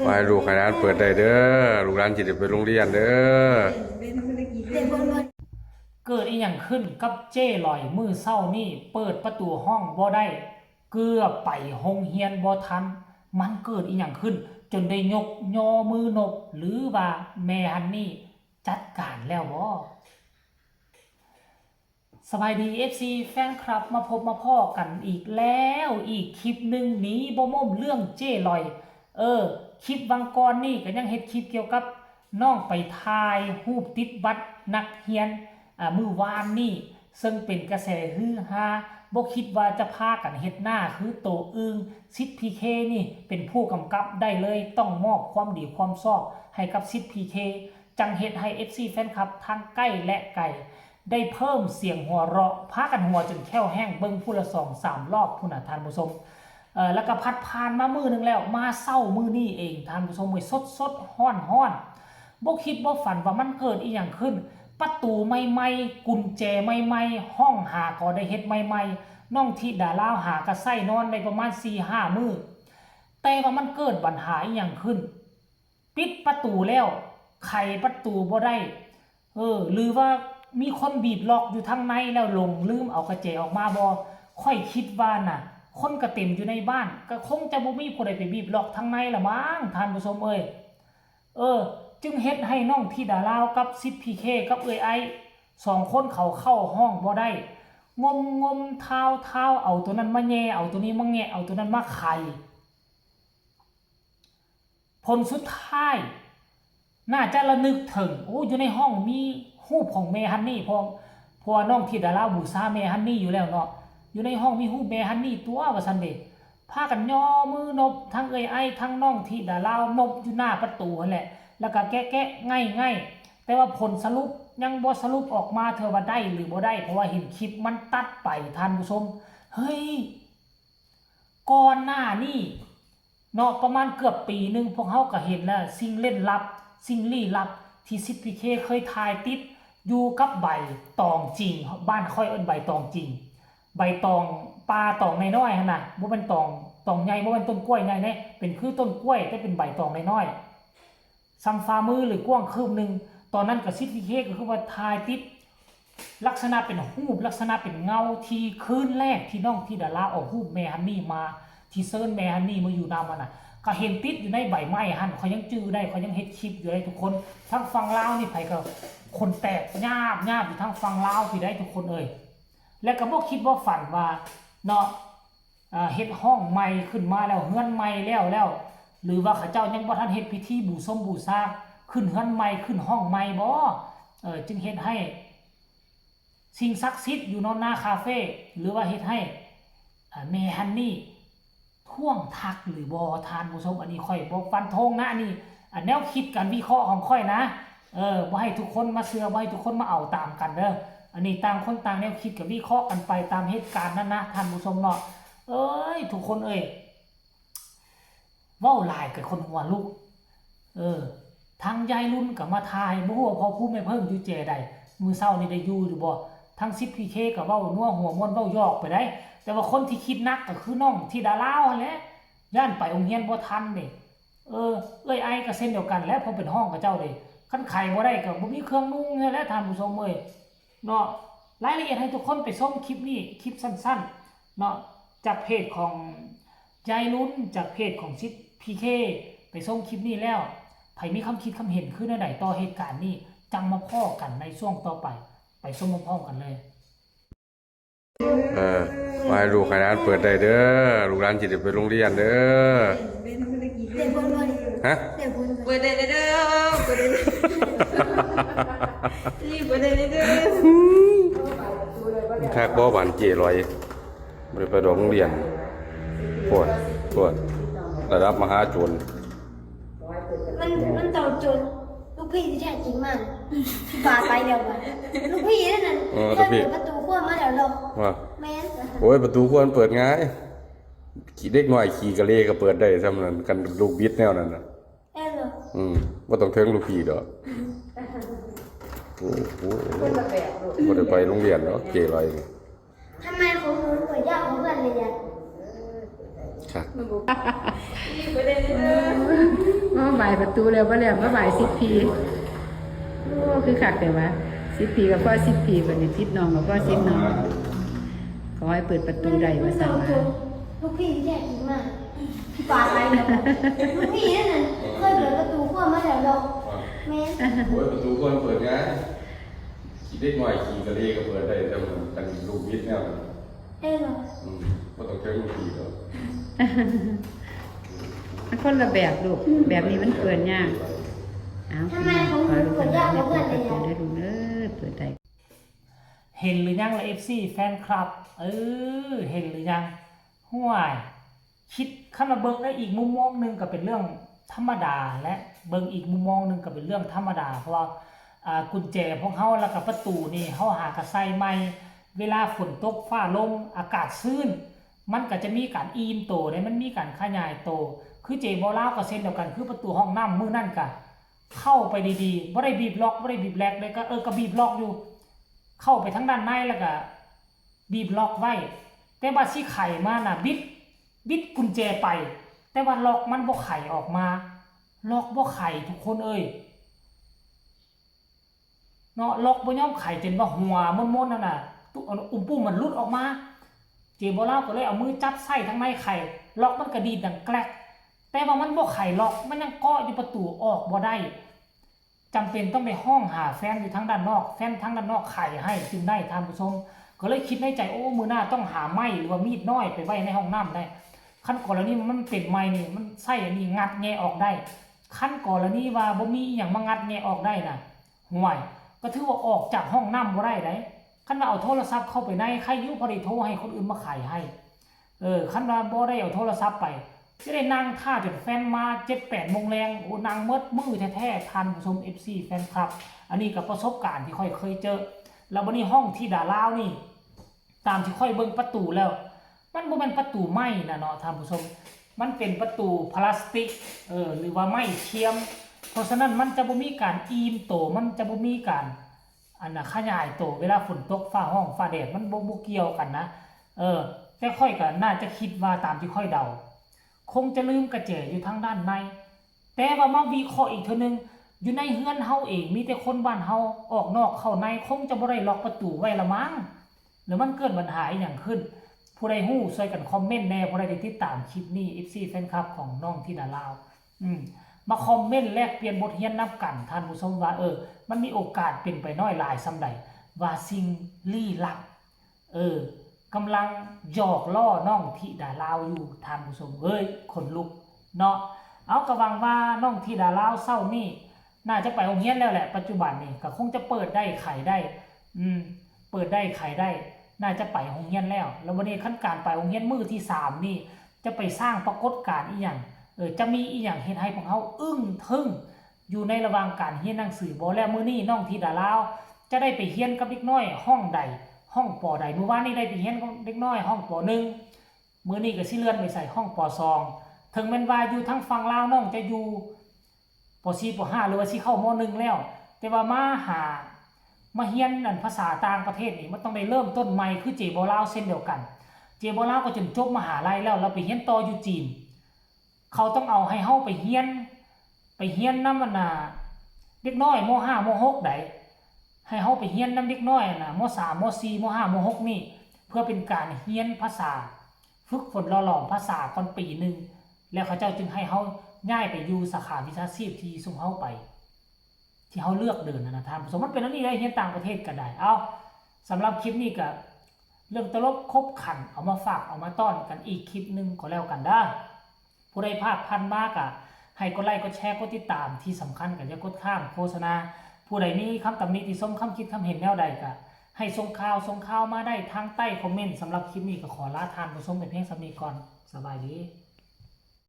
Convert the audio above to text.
ไปลูกให้ร้านเปิดได้เด้อลูกร้านจิตไปโรงเรียนเด้อเกิดอีหยังขึ้นกับเจ้ลอยมือเศร้านี่เปิดประตูห้องบ่ได้เกือบไปโรงเรียนบ่ทันมันเกิดอีหยังขึ้นจนได้ยกยอมือนบหรือว่าแม่ฮันนี่จัดการแล้วบ่สบายดี FC แฟนคลับมาพบมาพ้อกันอีกแล้วอีกคลิปหนึ่งหนีบ่ม่มเรื่องเจ้ลอยคลิปวังกรนี่ก็ยังเฮ็ดคลิปเกี่ยวกับน้องไปถ่ายรูปติดบัตรนักเรียนมื้อวานนี่ซึ่งเป็นกระแสฮือฮาบ่คิดว่าจะพากันเฮ็ดหน้าคือโตอึงซิด PK นี่เป็นผู้กำกับได้เลยต้องมอบความดีความชอบให้กับซิด PK จังเฮ็ดให้ FC แฟนคลับทั้งใกล้และไกลได้เพิ่มเสียงหัวเราะพากันหัวจนแค่วแห้งเบิ่งผู้ละ 2-3 รอบพุ่นน่ะท่านผู้ชมแล้วก็พัดผ่านมามื้อนึงแล้วมาเศร้ามื้อนี้เองท่านผู้ชมเว้ยสดๆฮ้อนๆบ่คิดบ่ฝันว่ามันเกิดอีหยังขึ้นประตูใหม่ๆกุญแจใหม่ๆห้องหาก็ได้เฮ็ดใหม่ๆน้องธิดาลาวหากระไส้นอนได้ประมาณ 4-5 มื้อแต่ว่ามันเกิดปัญหาอีหยังขึ้นปิดประตูแล้วไขประตูบ่ได้หรือว่ามีคนบีบล็อกอยู่ทางในแล้วลงลืมเอากระเจออกมาบ่ค่อยคิดว่าน่ะคนก็เต็มอยู่ในบ้านก็คงจะบ่มีผู้ใดไปบีบล็อกทางในละมั้งท่านผู้ชมจึงเฮ็ดให้น้องธิดาลาวกับซิด PK กับไอ2คนเขาเข้าห้องบ่ได้งมเท้าเอาตัวนั้นมาแย่เอาตัวนี้มาแงะเอาตัวนั้นมาไขผลสุดท้ายน่าจะระลึกถึงอยู่ในห้องมีรูปของแม่ฮันนี่พอน้องธิดาลาวบูชาแม่ฮันนี่อยู่แล้วเนาะอยู่ในห้องมีรูปแม่ฮันนี่ตัวว่าซั่นเด้พากันย่อมือนบทั้งไอทั้งน้องธิดาลาวนบอยู่หน้าประตูนั่นแหละแล้วก็แกะง่ายแต่ว่าผลสรุปยังบ่สรุปออกมาเธอว่าได้หรือบ่ได้เพราะว่าเห็นคลิปมันตัดไปท่านผู้ชมเฮ้ยก่อนหน้านี้เนาะประมาณเกือบปีนึงพวกเฮาก็เห็นแล้วสิ่งเล่นลับสิ่งลี้ลับที่ซิด PK เคยถ่ายติดอยู่กับใบตองจริงบ้านค่อยเอิ้นใบตองจริงใบตองปลาตองน้อยๆหั่นน่ะบ่เป็นตองใหญ่บ่เป็นต้นกล้วยใหญ่แน่เป็นคือต้นกล้วยแต่เป็นใบตองน้อยๆซ้ำฝ่ามือหรือกว้างคืบนึงตอนนั้นก็ซิด PK ก็คือว่าถ่ายติดลักษณะเป็นรูปลักษณะเป็นเงาที่คืนแรกที่น้องธิดาลาวเอารูปแม่ฮันนี่มาที่เซิร์นแม่ฮันนี่มาอยู่นำมันน่ะก็เห็นติดอยู่ในใบไม้หั่นเขายังจื้อได้เขายังเฮ็ดคลิปอยู่ได้ทุกคนทั้งฟังลาวนี่ไผก็คนแตกญาบอยู่ทั้งฟังลาวพี่ได้ทุกคนและก็บ่คิดบ่ฝันว่าเนาะเฮ็ดห้องใหม่ขึ้นมาแล้วเฮือนใหม่แล้วหรือว่าเขาเจ้ายังบ่ทันเฮ็ดพิธีบูชาขึ้นเฮือนใหม่ขึ้นห้องใหม่บ่จึงเฮ็ดให้สิ่งศักดิ์สิทธิ์อยู่นอนหน้าคาเฟ่หรือว่าเฮ็ดให้แม่ฮันนี่ท่วงทักหรือบ่ทานผู้ชมอันนี้ค่อยบ่ฟันธงนะอันนี้แนวคิดการวิเคราะห์ของค่อยนะบ่ให้ทุกคนมาเชื่อบ่ให้ทุกคนมาเอาตามกันเด้ออันนี้ต่างคนต่างแนวคิดกับวิเคราะห์กันไปตามเหตุการณ์นั้นนะท่านผู้ชมเนาะทุกคนเว้าหลายกับคนหัวลุกทางยายรุ่นก็มาทายบ่ฮู้ว่าพอพูดไม่เพิ่งอยู่เจใดมื้อเช้านี่ได้อยู่หรือบ่ทั้งซิด PK ก็เว้านัวหัวม่วนเว้ายอกไปได้แต่ว่าคนที่คิดนักก็คือน้องธิดาลาวนั่นแหละย่านไปโรงเรียนบ่ทันเด้ไอก็เช่นเดียวกันแล้วพอเป็นห้องกับเจ้าเด้คันไขบ่ได้ก็บ่มีเครื่องนุ่งนั่นแหละท่านผู้ชมเนาะรายละเอียดให้ทุกคนไปชมคลิปนี้คลิปสั้นๆเนาะจากเพจของยายลุ้นจากเพจของซิด PK ไปชมคลิปนี้แล้วไผมีคำคิดคำเห็นคือแนวใดต่อเหตุการณ์นี้จังมาพ้อกันในช่วงต่อไปชมพร้อมๆกันเลยไปลูกให้ร้านเปิดได้เด้อลูกร้านจิตไปโรงเรียนเด้อฮะเปิดได้เด้อเปิดได้รีบเปิดได้เด้อคักบ่หวานเจลอยบ่ได้ไปโรงเรียนปวดระดับมหาโจรมันเต่าจนลูกพี่ที่แท้จริงมากที่บาไปเดียวกันลูกพี่นั่นน่ะเปิดประตูขั้วมาเดี๋ยวลงแม่นโอ้ยประตูขั้วมันเปิดง่ายขี่เด็กน้อยขี่กะเลก็เปิดได้ซ้ำนั้นกันลูกบิดแนวนั้นน่ะเหรอบ่ต้องเทิงลูกพี่ดอกโอ้โหบ่ได้ไปโรงเรียนเนาะเจลอยทำไมของหนูเปิดยากของเพื่อนเลยยันครับรีบเปิดได้เด้อ บ่ายประตูแล้วบ่แล้วมาบ่ายสิบพีโอ้คือคักแต่ว่าสิบพีกับพ่อสิบพีบัดนี้สิบน้องกับพ่อสิบน้องขอให้เปิดประตูได้ว่าซั่นว่า ลูกพี่ที่แท้จริงมากพี่ปาไปแล้วลูกพี่นั่นน่ะเคยเปิดประตูขั้วมาแล้วเราแม่ โอ้ยประตูคนเปิดไงขี่เด็กหน่อยขี่กระเลก็เปิดได้แต่มันเป็นลูกวิทย์แนวนั้น เอ้ยเหรอ ก็ต้องใช้ลูกขี่แล้ว มันคนละแบบลูกแบบนี้มันเปิดยากอ้าวพี่น้องขอลูกกันได้เปิดประตูได้ลูกเด้อเปิดได้ เห็นหรือยังละ FC แฟนคลับเห็นหรือยังห่วยคิดขั้นมาเบิ่งได้อีกมุมมองหนึงก็เป็นเรื่องธรรมดาและเบิ่งอีกมุมมองหนึงก็เป็นเรื่องธรรมดาเพราะว่ากุญแจพวกเฮาแล้วก็ประตูนี่เฮาหากระใส่ใหม่เวลาฝนตกฟ้าลมอากาศชื้นมันก็จะมีการอีมโตได้มันมีการขยายโตคือเจบ่ลาวก็เช่นเดียวกันคือประตูห้องน้ำมื้อนั่นก็เข้าไปดีๆบ่ได้บีบล็อกบ่ได้บีบแลกเลยก็ก็บีบล็อกอยู่เข้าไปทั้งด้านในแล้วก็บีบล็อกไว้แต่ว่าสิไขมาน่ะบิดกุญแจไปแต่ว่าล็อกมันบ่ไขออกมาล็อกบ่ไขทุกคนเอ้ยเนาะล็อกบ่ยอมไขจนว่าหัวม้วนๆนั่นน่ะปุ้มมันหลุดออกมาเจบ่ลาวก็เลยเอามือจับไส้ทั้งในไขล็อกมันก็ดีดดังแกรกแต่ว่ามันบ่ไขล็อกมันยังเกาะอยู่ประตูออกบ่ได้จำเป็นต้องไปห้องหาแฟนอยู่ทั้งด้านนอกแฟนทั้งด้านนอกไขให้จึงได้ท่านผู้ชมก็เลยคิดในใจโอ้มื้อหน้าต้องหาไม้หรือว่ามีดน้อยไปไว้ในห้องน้ำได้ขั้นกรณีมันเป็นไม้นี่มันไส้อันนี้งัดแงะออกได้ขั้นกรณีว่าบ่มีอีหยังมางัดแงะออกได้น่ะห่วยก็ถือว่าออกจากห้องน้ำบ่ได้ได้ขั้นว่าเอาโทรศัพท์เข้าไปในใครอยู่พอได้โทรให้คนอื่นมาขายให้ขั้นว่าบ่ได้เอาโทรศัพท์ไปจะได้นั่งท่าจนแฟนมา 7-8 โมงแรงโอ้นั่งมืดมือแท้ๆท่านผู้ชม FC แฟนคลับอันนี้ก็ประสบการณ์ที่ค่อยเคยเจอแล้วบัดนี้ห้องที่ดาลาวนี่ตามที่ค่อยเบิ่งประตูแล้วมันบ่แม่นประตูไม้นะเนาะท่านผู้ชมมันเป็นประตูพลาสติกหรือว่าไม้เทียมเพราะฉะนั้นมันจะบ่มีการอีมโตมันจะบ่มีการขยายโตเวลาฝนตกฟ้าห้องฟ้าแดดมันบ่เกี่ยวกันนะแต่ค่อยก็น่าจะคิดว่าตามที่ค่อยเดาคงจะลืมกระแจอยู่ทางด้านในแต่ว่ามาวิเคราะห์อีกเทื่อนึงอยู่ในเฮือนเฮาเองมีแต่คนบ้านเฮาออกนอกเข้าในคงจะบ่ได้ล็อกประตูไว้ละมั้งหรือมันเกิดปัญหาอีหยังขึ้นผู้ใดฮู้ช่วยกันคอมเมนต์แน่ผู้ใดที่ติดตามคลิปนี้ FC แฟนคลับของน้องธิดาลาวมาคอมเมนต์แลกเปลี่ยนบทเรียนนำกันท่านผู้ชมว่ามันมีโอกาสเป็นไปน้อยหลายส่ำใดว่าสิ่งลี้ลับกำลังหยอกล่อน้องธิดาลาวอยู่ท่านผู้ชมขนลุกเนาะเอาก็หวังว่าน้องธิดาลาวเช้านี้น่าจะไปโรงเรียนแล้วแหละปัจจุบันนี่ก็คงจะเปิดได้ไขได้เปิดได้ไขได้น่าจะไปโรงเรียนแล้ววันนี้ขั้นการไปโรงเรียนมื้อที่3นี่จะไปสร้างปรากฏการณ์อีหยังจะมีอีหยังเฮ็ดให้พวกเฮาอึ้งทึ่งอยู่ในระหว่างการเรียนหนังสือบ่แล้วมื้อนี้น้องธิดาลาวจะได้ไปเรียนกับเด็กน้อยห้องใดห้องป.ใดเมื่อวานนี้ได้ไปเรียนกับเด็กน้อยห้องป.1มื้อนี้ก็สิเลื่อนไปใส่ห้องป.2ถึงแม้นว่าอยู่ทั้งฝั่งลาวน้องจะอยู่ป.4 ป.5 หรือว่าสิเข้าม.1แล้วแต่ว่ามาเรียนภาษาต่างประเทศนี่มันต้องได้เริ่มต้นใหม่คือเจบ่ลาวเช่นเดียวกันเจบ่ลาวก็จนจบมหาลัยแล้วไปเรียนต่ออยู่จีนเขาต้องเอาให้เฮาไปเรียนนำเด็กน้อยม.5 ม.6 ได้ให้เฮาไปเรียนนำเด็กน้อยม.3 ม.4 ม.5 ม.6 นี่เพื่อเป็นการเรียนภาษาฝึกฝนหล่อหลอมภาษาก่อนปีนึงแล้วเขาเจ้าจึงให้เฮาย้ายไปอยู่สาขาวิชาชีพที่ส่งเฮาไปที่เขาเลือกเดินนะท่านผู้ชมมันเป็นอันนี้ได้เรียนต่างประเทศก็ได้สำหรับคลิปนี้ก็เรื่องตลกครบขันเอามาฝากเอามาต้อนกันอีกคลิปนึงก็แล้วกันได้ผู้ใดพลาดพันมากให้กดไลค์กดแชร์กดติดตามที่สำคัญก็อย่ากดข้ามโฆษณาผู้ใดมีคำตำหนิติชมคำคิดคำเห็นแนวใดก็ให้ส่งข่าวมาได้ทางใต้คอมเมนต์สำหรับคลิปนี้ก็ขอลาท่านผู้ชมเป็นเพียงสำนีก่อนสบายดี